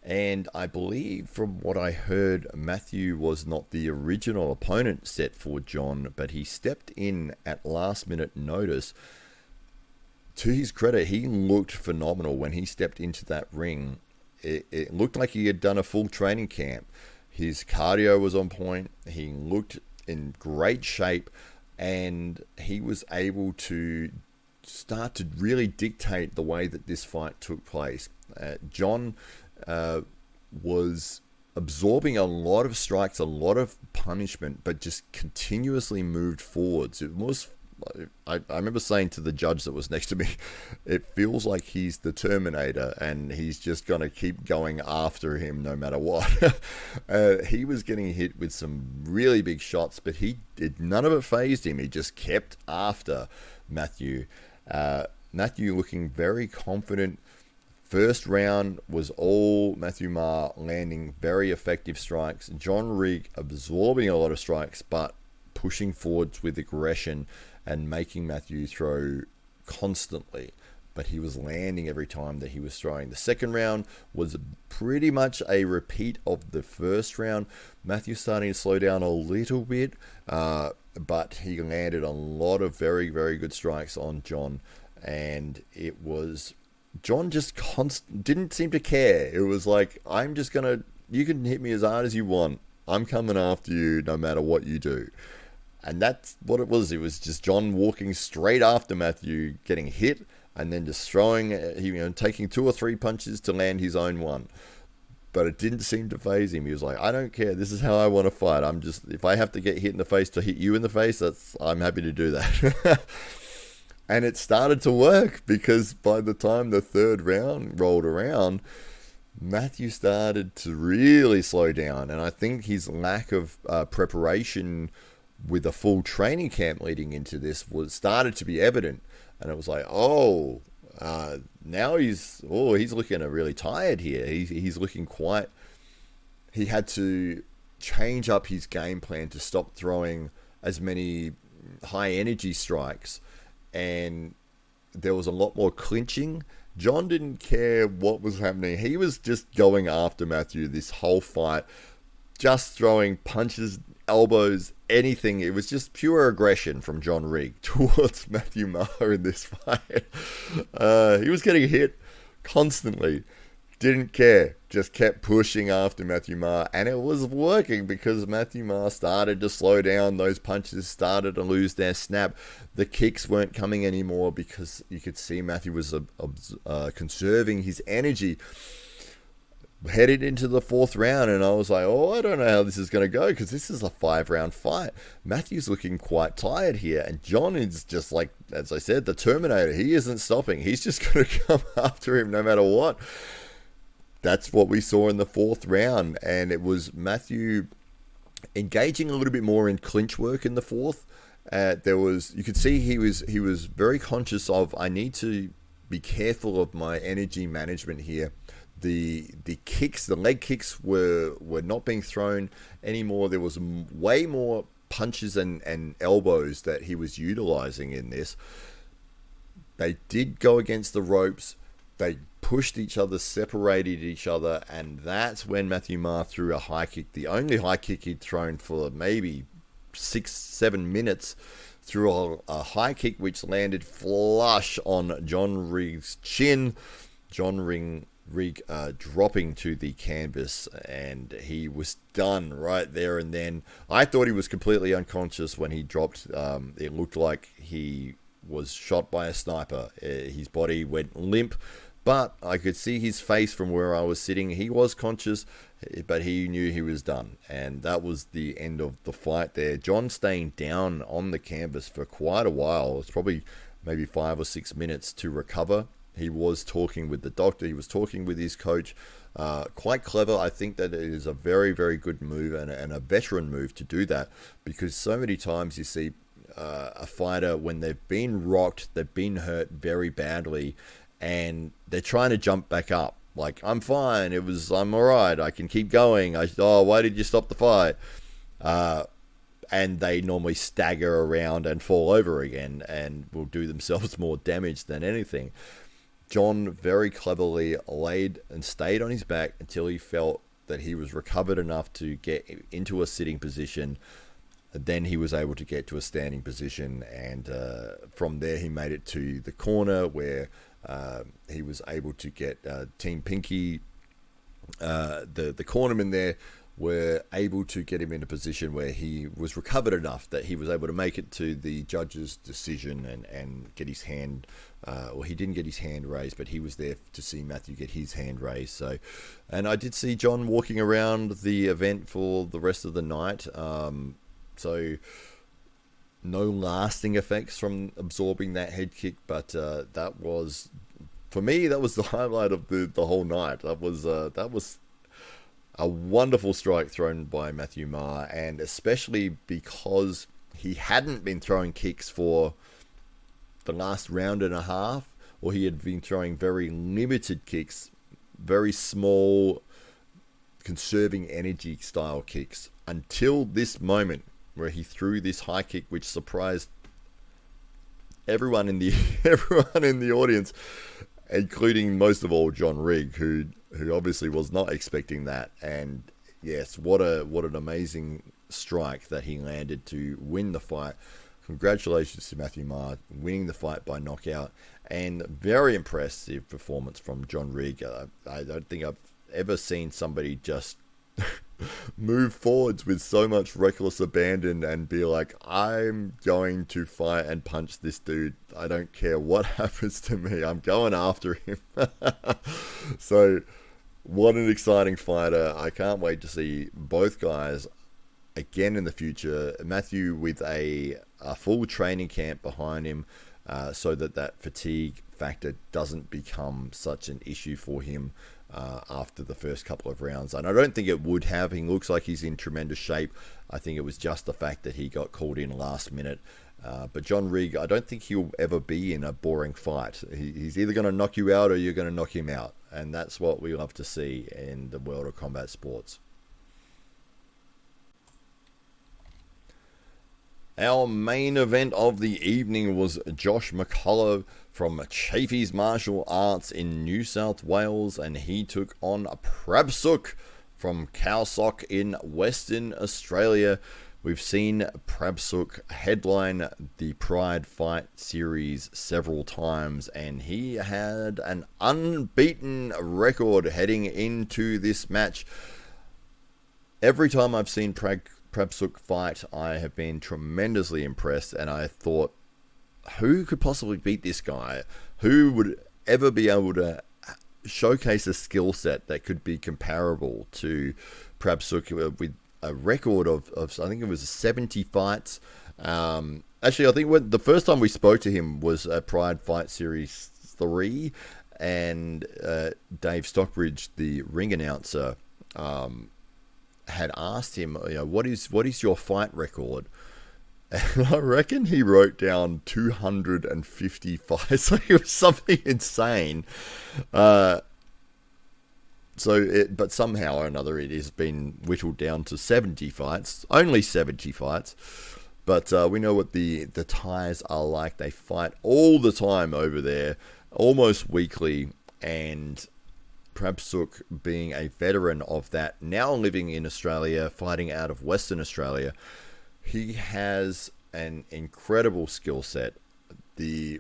And I believe from what I heard, Matthew was not the original opponent set for Jon, but he stepped in at last minute notice. To his credit, he looked phenomenal when he stepped into that ring. It looked like he had done a full training camp. His cardio was on point. He looked in great shape, and he was able to start to really dictate the way that this fight took place. Jon was absorbing a lot of strikes, a lot of punishment, but just continuously moved forwards. It was, I remember saying to the judge that was next to me, it feels like he's the Terminator and he's just going to keep going after him no matter what. He was getting hit with some really big shots, but none of it fazed him. He just kept after Matthew. Matthew looking very confident. First round was all Maher landing very effective strikes. Jon Rig absorbing a lot of strikes, but pushing forwards with aggression and making Matthew throw constantly. But he was landing every time that he was throwing. The second round was pretty much a repeat of the first round. Matthew starting to slow down a little bit, but he landed a lot of very, very good strikes on Jon. And it was... Jon just didn't seem to care. It was like, you can hit me as hard as you want. I'm coming after you no matter what you do. And that's what it was. It was just Jon walking straight after Matthew, getting hit, and then just throwing, taking 2 or 3 punches to land his own one. But it didn't seem to faze him. He was like, I don't care. This is how I want to fight. If I have to get hit in the face to hit you in the face, I'm happy to do that. And it started to work, because by the time the third round rolled around, Matthew started to really slow down. And I think his lack of preparation with a full training camp leading into this started to be evident. And it was like, now he's looking really tired here. He's looking quite... He had to change up his game plan to stop throwing as many high energy strikes. And there was a lot more clinching. Jon didn't care what was happening. He was just going after Matthew this whole fight, just throwing punches, elbows, anything. It was just pure aggression from Jon Rig towards Maher in this fight. He was getting hit constantly. Didn't care. Just kept pushing after Maher. And it was working, because Maher started to slow down. Those punches started to lose their snap. The kicks weren't coming anymore, because you could see Matthew was conserving his energy. Headed into the fourth round, and I was like, I don't know how this is going to go, because this is a 5-round fight. Matthew's looking quite tired here, and Jon is just like, as I said, the Terminator. He isn't stopping. He's just going to come after him no matter what. That's what we saw in the fourth round, and it was Matthew engaging a little bit more in clinch work in the fourth. You could see he was very conscious of, I need to be careful of my energy management here. The kicks, the leg kicks were not being thrown anymore. There was way more punches and elbows that he was utilizing in this. They did go against the ropes. They pushed each other, separated each other, and that's when Maher threw a high kick. The only high kick he'd thrown for maybe 6-7 minutes. Threw a high kick which landed flush on Jon Rig's chin. Jon Rig dropping to the canvas, and he was done right there and then. I thought he was completely unconscious when he dropped. It looked like he was shot by a sniper. His body went limp, but I could see his face from where I was sitting. He was conscious, but he knew he was done, and that was the end of the fight there. Jon staying down on the canvas for quite a while. It was probably maybe 5 or 6 minutes to recover. He was talking with the doctor. He was talking with his coach. Quite clever. I think that it is a very, very good move and a veteran move to do that, because so many times you see a fighter when they've been rocked, they've been hurt very badly, and they're trying to jump back up. Like, I'm fine. I'm all right. I can keep going. Why did you stop the fight? And they normally stagger around and fall over again and will do themselves more damage than anything. Jon very cleverly laid and stayed on his back until he felt that he was recovered enough to get into a sitting position. Then he was able to get to a standing position, and from there he made it to the corner where he was able to get Team Pinky, the cornerman there, were able to get him in a position where he was recovered enough that he was able to make it to the judge's decision and get his hand, he didn't get his hand raised, but he was there to see Matthew get his hand raised. So, and I did see Jon walking around the event for the rest of the night. So no lasting effects from absorbing that head kick, but that was, for me, that was the highlight of the whole night. That was a wonderful strike thrown by Matthew Maher, and especially because he hadn't been throwing kicks for the last round and a half, or he had been throwing very limited kicks, very small, conserving energy style kicks, until this moment where he threw this high kick, which surprised everyone in the audience, including most of all Jon Rig, who obviously was not expecting that. And yes, what an amazing strike that he landed to win the fight. Congratulations to Matthew Maher winning the fight by knockout, and very impressive performance from Jon Rig. I don't think I've ever seen somebody just move forwards with so much reckless abandon and be like, I'm going to fight and punch this dude. I don't care what happens to me. I'm going after him. So what an exciting fighter. I can't wait to see both guys again in the future. Matthew with a full training camp behind him, so that fatigue factor doesn't become such an issue for him after the first couple of rounds. And I don't think it would have. He looks like he's in tremendous shape. I think it was just the fact that he got called in last minute. But Jon Rig, I don't think he'll ever be in a boring fight. He's either going to knock you out or you're going to knock him out. And that's what we love to see in the world of combat sports. Our main event of the evening was Josh McCollouch from Chafee's Martial Arts in New South Wales, and he took on Pabsuek from Cowsock in Western Australia. We've seen Pabsuek headline the Pride Fight Series several times, and he had an unbeaten record heading into this match. Every time I've seen Pabsuek fight, I have been tremendously impressed, and I thought, who could possibly beat this guy? Who would ever be able to showcase a skill set that could be comparable to Pabsuek with a record of I think it was 70 fights. Actually, I think the first time we spoke to him was at Pride Fight Series 3, and Dave Stockbridge, the ring announcer, had asked him, what is your fight record? And I reckon he wrote down 250 fights. Like, it was something insane. But somehow or another, it has been whittled down to 70 fights. Only 70 fights. But we know what the Thais are like. They fight all the time over there, almost weekly. And Pabsuek, being a veteran of that, now living in Australia, fighting out of Western Australia, he has an incredible skill set. The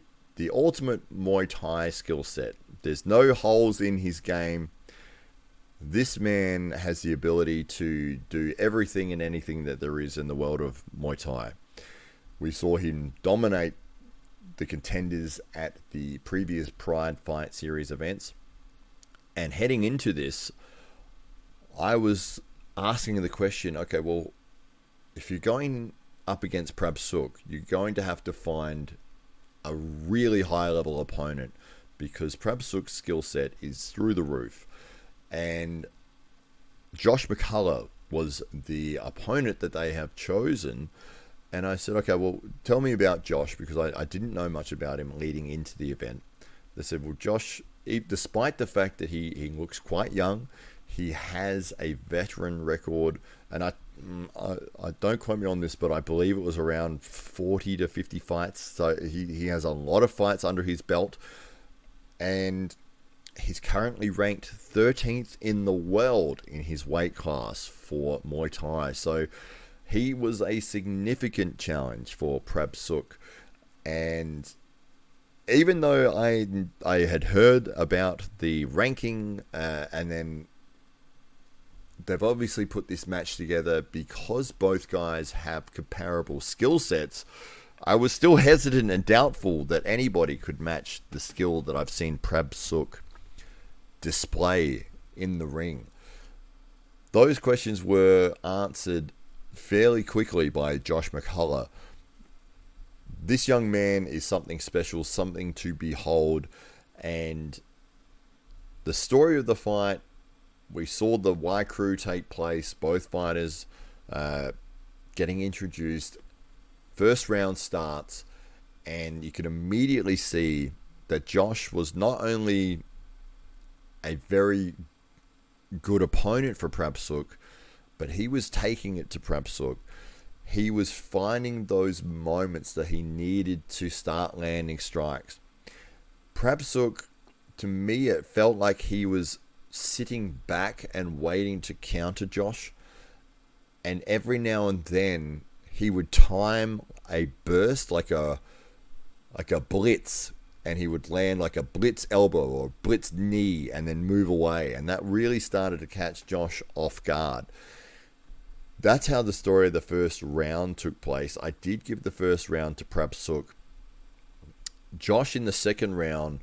ultimate Muay Thai skill set. There's no holes in his game. This man has the ability to do everything and anything that there is in the world of Muay Thai. We saw him dominate the contenders at the previous Pride Fight Series events. And heading into this, I was asking the question, okay, well, if you're going up against Pabsuek, you're going to have to find a really high-level opponent, because Pabsuek's skill set is through the roof. And Josh McCollouch was the opponent that they have chosen, And I said, okay, well, tell me about Josh, because I didn't know much about him leading into the event. They said, well, Josh, despite the fact that he looks quite young, he has a veteran record, and I don't quote me on this, but I believe it was around 40 to 50 fights. So he has a lot of fights under his belt, and he's currently ranked 13th in the world in his weight class for Muay Thai. So he was a significant challenge for Pabsuek, and even though I had heard about the ranking, and then they've obviously put this match together because both guys have comparable skill sets, I was still hesitant and doubtful that anybody could match the skill that I've seen Pabsuek display in the ring. Those questions were answered fairly quickly by Josh McCollouch. This young man is something special, something to behold, and the story of the fight, we saw the Y Crew take place, both fighters getting introduced. First round starts, and you can immediately see that Josh was not only a very good opponent for Pabsuek, but he was taking it to Pabsuek. He was finding those moments that he needed to start landing strikes. Pabsuek, to me, it felt like he was sitting back and waiting to counter Josh, and every now and then he would time a burst like a blitz, and he would land like a blitz elbow or a blitz knee and then move away, and that really started to catch Josh off guard. That's how the story of the first round took place. I did give the first round to Pabsuek. Josh in the second round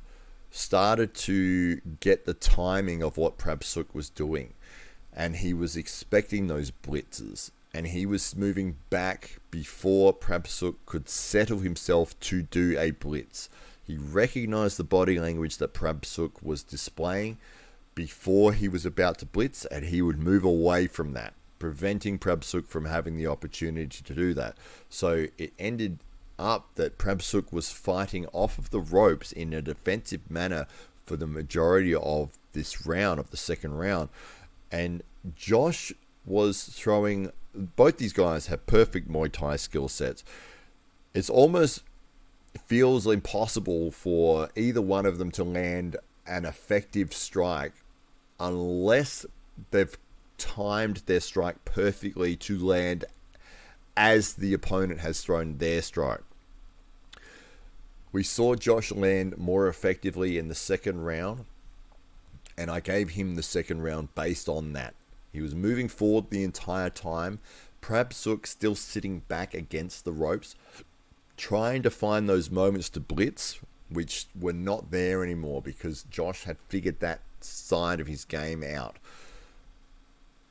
started to get the timing of what Pabsuek was doing, and he was expecting those blitzes, and he was moving back before Pabsuek could settle himself to do a blitz. He recognized the body language that Pabsuek was displaying before he was about to blitz, and he would move away from that, preventing Pabsuek from having the opportunity to do that. So it ended up that Pabsuek was fighting off of the ropes in a defensive manner for the majority of this round, of the second round. And Josh was throwing... Both these guys have perfect Muay Thai skill sets. It's almost feels impossible for either one of them to land an effective strike unless they've timed their strike perfectly to land as the opponent has thrown their strike. We saw Josh land more effectively in the second round, and I gave him the second round based on that. He was moving forward the entire time. Pabsuek still sitting back against the ropes, trying to find those moments to blitz, which were not there anymore because Josh had figured that side of his game out.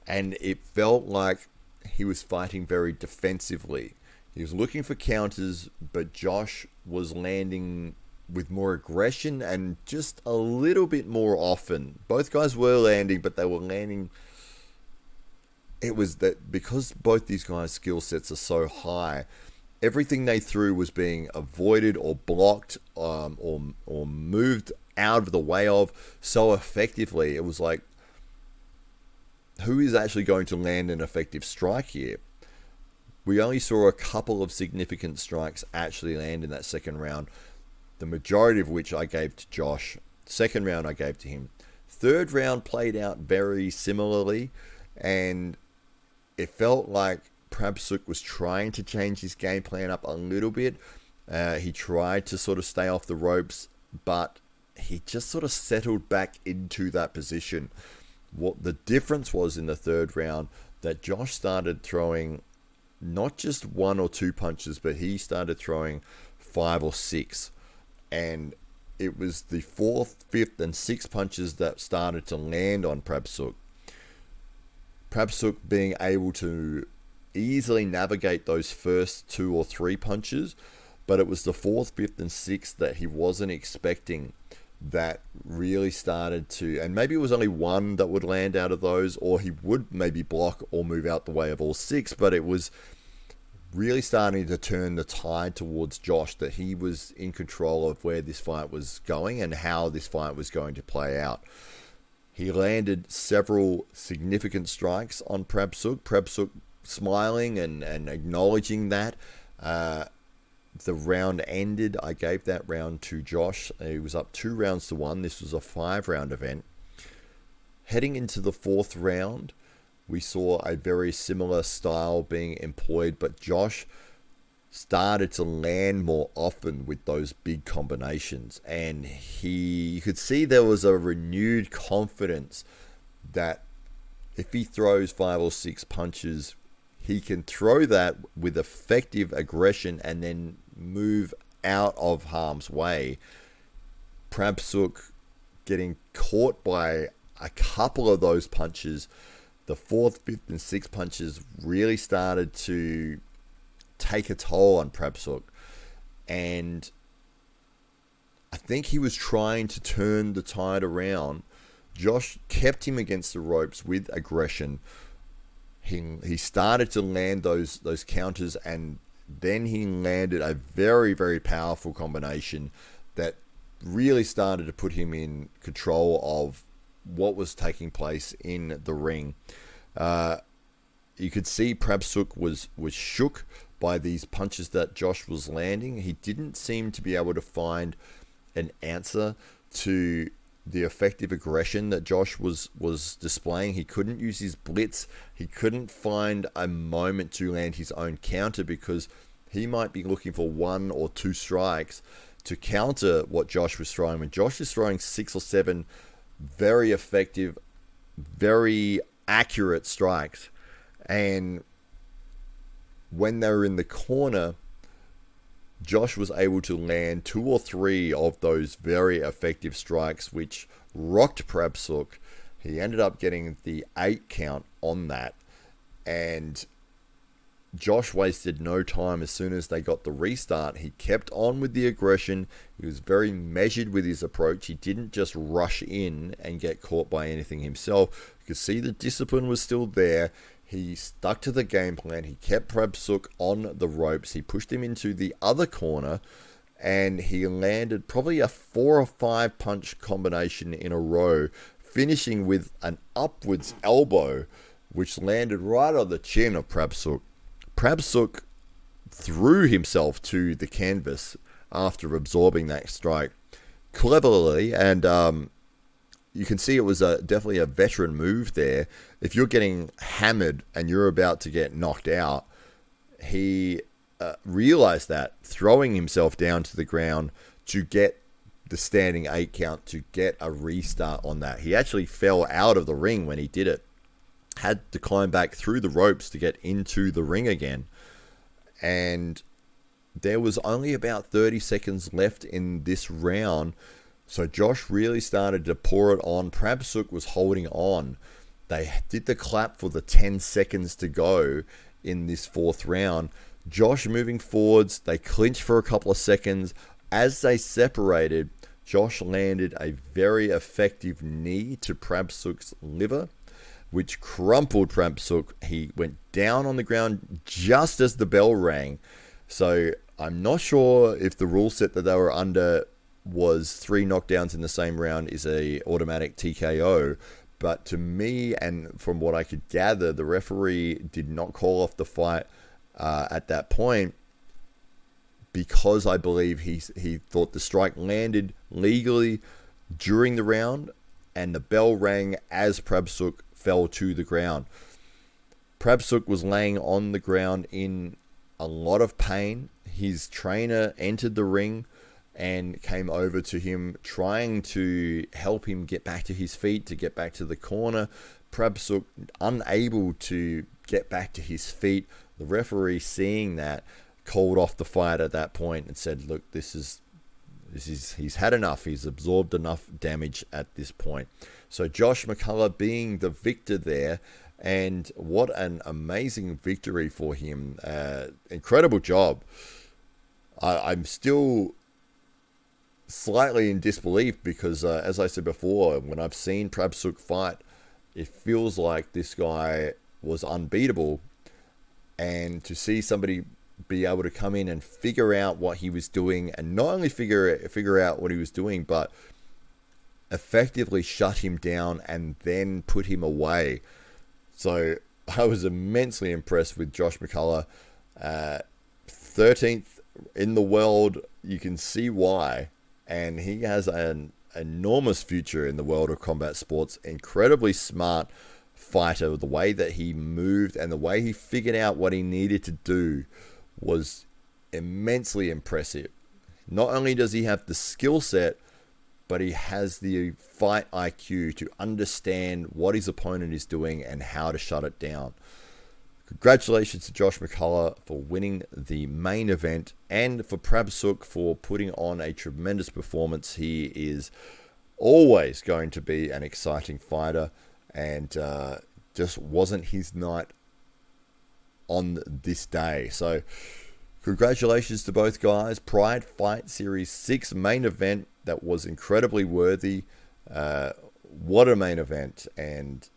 And it felt like he was fighting very defensively. He was looking for counters, but Josh was landing with more aggression and just a little bit more often. Both guys were landing, but they were landing... It was that because both these guys' skill sets are so high, everything they threw was being avoided or blocked or moved out of the way of so effectively. It was like, who is actually going to land an effective strike here? We only saw a couple of significant strikes actually land in that second round, the majority of which I gave to Josh. Second round I gave to him. Third round played out very similarly, and it felt like Pabsuek was trying to change his game plan up a little bit. He tried to sort of stay off the ropes, but he just sort of settled back into that position. What the difference was in the third round, that Josh started throwing not just one or two punches, but he started throwing 5 or 6. And it was the 4th, 5th, and 6th punches that started to land on Pabsuek. Pabsuek being able to easily navigate those first 2 or 3 punches, but it was the 4th, 5th, and 6th that he wasn't expecting that really started to, and maybe it was only one that would land out of those, or he would maybe block or move out the way of all 6, but it was really starting to turn the tide towards Josh, that he was in control of where this fight was going and how this fight was going to play out. He landed several significant strikes on Pabsuek. Pabsuek smiling and acknowledging that. The round ended. I gave that round to Josh. He was up 2-1. This was a 5-round event. Heading into the 4th round, we saw a very similar style being employed, but Josh started to land more often with those big combinations, and you could see there was a renewed confidence that if he throws 5 or 6 punches, he can throw that with effective aggression and then move out of harm's way. Pabsuek getting caught by a couple of those punches, the 4th, 5th, and 6th punches really started to take a toll on Pabsuek. And I think he was trying to turn the tide around. Josh kept him against the ropes with aggression. He started to land those counters, and then he landed a very, very powerful combination that really started to put him in control of what was taking place in the ring. You could see Pabsuek was shook by these punches that Josh was landing. He didn't seem to be able to find an answer to the effective aggression that Josh was displaying. He couldn't use his blitz. He couldn't find a moment to land his own counter, because he might be looking for 1 or 2 strikes to counter what Josh was throwing. When Josh is throwing 6 or 7 very effective, very accurate strikes, and when they were in the corner, Josh was able to land 2 or 3 of those very effective strikes, which rocked Pabsuek. He ended up getting the 8 count on that, and Josh wasted no time. As soon as they got the restart, he kept on with the aggression. He was very measured with his approach. He didn't just rush in and get caught by anything himself. You could see the discipline was still there. He stuck to the game plan. He kept Pabsuek on the ropes. He pushed him into the other corner, and he landed probably a 4 or 5 punch combination in a row, finishing with an upwards elbow, which landed right on the chin of Pabsuek. Pabsuek threw himself to the canvas after absorbing that strike cleverly, and you can see it was definitely a veteran move there. If you're getting hammered and you're about to get knocked out, he realized that, throwing himself down to the ground to get the standing 8 count, to get a restart on that. He actually fell out of the ring when he did it. Had to climb back through the ropes to get into the ring again. And there was only about 30 seconds left in this round, so Josh really started to pour it on. Pabsuek was holding on. They did the clap for the 10 seconds to go in this 4th round. Josh moving forwards. They clinched for a couple of seconds. As they separated, Josh landed a very effective knee to Pabsuek's liver, which crumpled Pabsuek. He went down on the ground just as the bell rang. So I'm not sure if the rule set that they were under was 3 knockdowns in the same round is a automatic TKO. But to me, and from what I could gather, the referee did not call off the fight at that point, because I believe he thought the strike landed legally during the round, and the bell rang as Pabsuek fell to the ground. Pabsuek was laying on the ground in a lot of pain. His trainer entered the ring and came over to him, trying to help him get back to his feet, to get back to the corner. Pabsuek unable to get back to his feet. The referee, seeing that, called off the fight at that point and said, look, he's had enough. He's absorbed enough damage at this point. So Josh McCollouch being the victor there, and what an amazing victory for him. Incredible job. I'm still slightly in disbelief because, as I said before, when I've seen Pabsuek fight, it feels like this guy was unbeatable. And to see somebody be able to come in and figure out what he was doing, and not only figure out what he was doing, but effectively shut him down and then put him away. So I was immensely impressed with Josh McCollouch. 13th in the world, you can see why. And he has an enormous future in the world of combat sports. Incredibly smart fighter. The way that he moved and the way he figured out what he needed to do was immensely impressive. Not only does he have the skill set, but he has the fight IQ to understand what his opponent is doing and how to shut it down. Congratulations to Josh McCollouch for winning the main event, and for Pabsuek for putting on a tremendous performance. He is always going to be an exciting fighter, and just wasn't his night on this day. So congratulations to both guys. Pride Fight Series 6 main event that was incredibly worthy. What a main event, and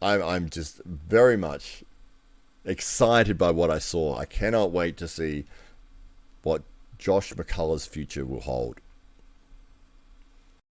I'm just very much excited by what I saw. I cannot wait to see what Josh McCullough's future will hold.